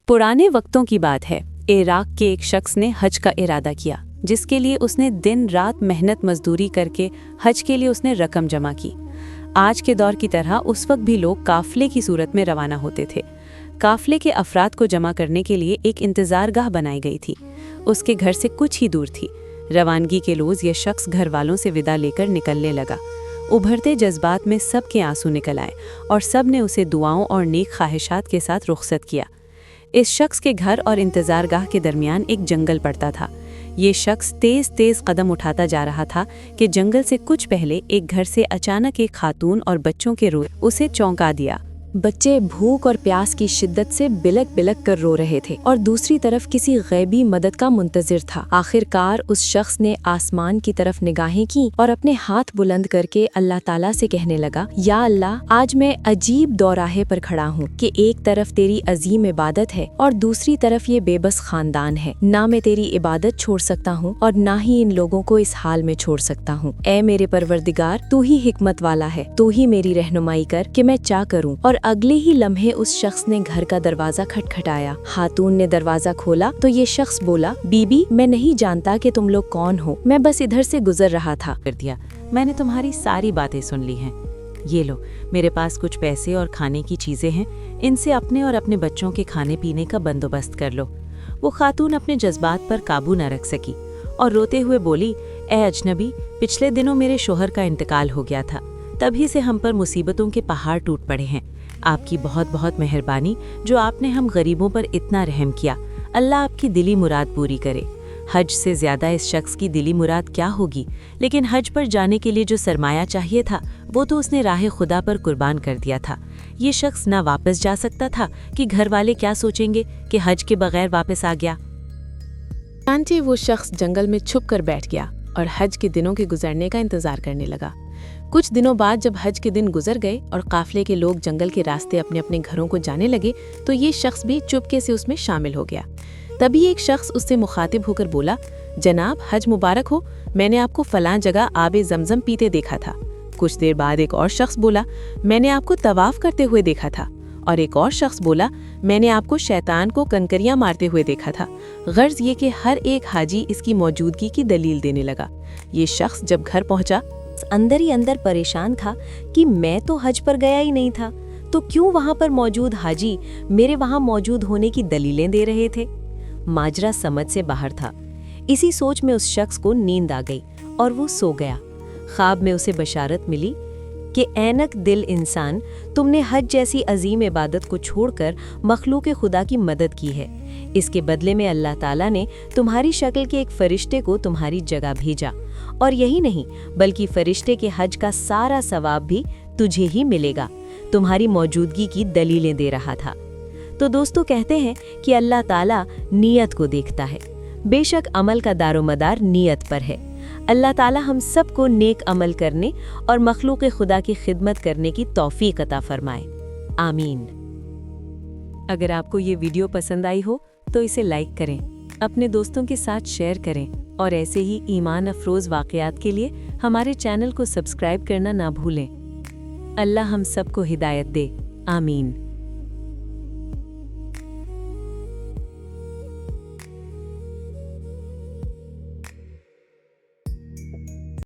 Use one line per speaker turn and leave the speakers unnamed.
पुराने वक्तों की बात है। इराक के एक शख्स ने हज का इरादा किया, जिसके लिए उसने दिन रात मेहनत मजदूरी करके हज के लिए उसने रकम जमा की। आज के दौर की तरह उस वक्त भी लोग काफले की सूरत में रवाना होते थे। काफले के अफराद को जमा करने के लिए एक इंतज़ारगाह बनाई गई थी। उसके घर से कुछ ही दूर थी। रवानगी के रोज़ ये शख्स घर वालों से विदा लेकर निकलने लगा। उभरते जज्बात में सबके आंसू निकल आए और सब ने उसे दुआओं और नेक ख्वाहिशात के साथ रुखसत किया। इस शख्स के घर और इंतज़ारगाह के दरमियान एक जंगल पड़ता था। ये शख्स तेज़ तेज़ कदम उठाता जा रहा था कि जंगल से कुछ पहले एक घर से अचानक एक खातून और बच्चों के रोए उसे चौंका दिया। बच्चे भूख और प्यास की शिद्दत से बिलक बिलक कर रो रहे थे और दूसरी तरफ किसी गैबी मदद का मुंतजिर था। आखिरकार उस शख्स ने आसमान की तरफ निगाहें की और अपने हाथ बुलंद करके अल्लाह ताला से कहने लगा, या अल्लाह, आज मैं अजीब दौराहे पर खड़ा हूँ कि एक तरफ तेरी अजीम इबादत है और दूसरी तरफ ये बेबस खानदान है। ना मैं तेरी इबादत छोड़ सकता हूँ और ना ही इन लोगों को इस हाल में छोड़ सकता हूँ। ऐ मेरे परवरदिगार, तू ही हिकमत वाला है, तू ही मेरी रहनुमाई कर कि मैं क्या करूँ। और अगले ही लम्हे उस शख्स ने घर का दरवाजा खटखटाया। खातून ने दरवाजा खोला तो ये शख्स बोला, बीबी, मैं नहीं जानता कि तुम लोग कौन हो, मैं बस इधर से गुजर रहा था।
कर दिया, मैंने तुम्हारी सारी बातें सुन ली हैं। ये लो, मेरे पास कुछ पैसे और खाने की चीजें हैं, इनसे अपने और अपने बच्चों के खाने पीने का बंदोबस्त कर लो। वो खातून अपने जज्बात पर काबू न रख सकी और रोते हुए बोली, ए अजनबी, पिछले दिनों मेरे शोहर का इंतकाल हो गया था, तभी से हम पर मुसीबतों के पहाड़ टूट पड़े हैं। आपकी बहुत बहुत मेहरबानी जो आपने हम गरीबों पर इतना रहम किया। अल्लाह आपकी दिली मुराद पूरी करे। हज से ज़्यादा इस शख्स की दिली मुराद क्या होगी, लेकिन हज पर जाने के लिए जो सरमाया चाहिए था वो तो उसने राह खुदा पर कुर्बान कर दिया था। ये शख्स ना वापस जा सकता था कि घर वाले क्या सोचेंगे कि हज के बगैर वापस आ गया।
आंटी वो शख्स जंगल में छुप कर बैठ गया और हज के दिनों के गुजरने का इंतजार करने लगा। कुछ दिनों बाद जब हज के दिन गुजर गए और काफले के लोग जंगल के रास्ते अपने अपने घरों को जाने लगे तो ये शख्स भी चुपके से उसमें शामिल हो गया। तभी एक शख्स उससे मुखातिब होकर बोला, जनाब, हज मुबारक हो, मैंने आपको फलां जगह आबे जमजम पीते देखा था। कुछ देर बाद एक और शख्स बोला, मैंने आपको तवाफ करते हुए देखा था। और एक और शख्स बोला, मैंने आपको शैतान को कंकरियां मारते हुए देखा था। गर्ज ये कि हर एक हाजी इसकी मौजूदगी की दलील देने लगा। ये शख्स जब घर पहुंचा अंदर ही अंदर परेशान था कि मैं तो हज पर गया ही नहीं था, तो क्यों वहां पर मौजूद हाजी मेरे वहां मौजूद होने की दलीलें दे रहे थे। माजरा समझ से बाहर था। इसी सोच में उस शख्स को नींद आ गई और वो सो गया। ख्वाब में उसे बशारत मिली कि ऐनक दिल इंसान, तुमने हज जैसी अजीम इबादत को छोड़कर मखलूक खुदा की मदद की है। इसके बदले में अल्लाह ताला ने तुम्हारी शक्ल के एक फरिश्ते को तुम्हारी जगह भेजा, और यही नहीं बल्कि फरिश्ते के हज का सारा सवाब भी तुझे ही मिलेगा। तुम्हारी मौजूदगी की दलीलें दे रहा था। तो दोस्तों, कहते हैं कि अल्लाह ताला नीयत को देखता है। बेशक अमल का दारोमदार नीयत पर है। अल्लाह ताला हम सबको नेक अमल करने और मखलूक खुदा की खिदमत करने की तौफीक अता फरमाए। आमीन। अगर आपको ये वीडियो पसंद आई हो तो इसे लाइक करें, अपने दोस्तों के साथ शेयर करें और ऐसे ही ईमान अफरोज़ वाक़यात के लिए हमारे चैनल को सब्सक्राइब करना ना भूलें। अल्लाह हम सबको हिदायत दे। आमीन।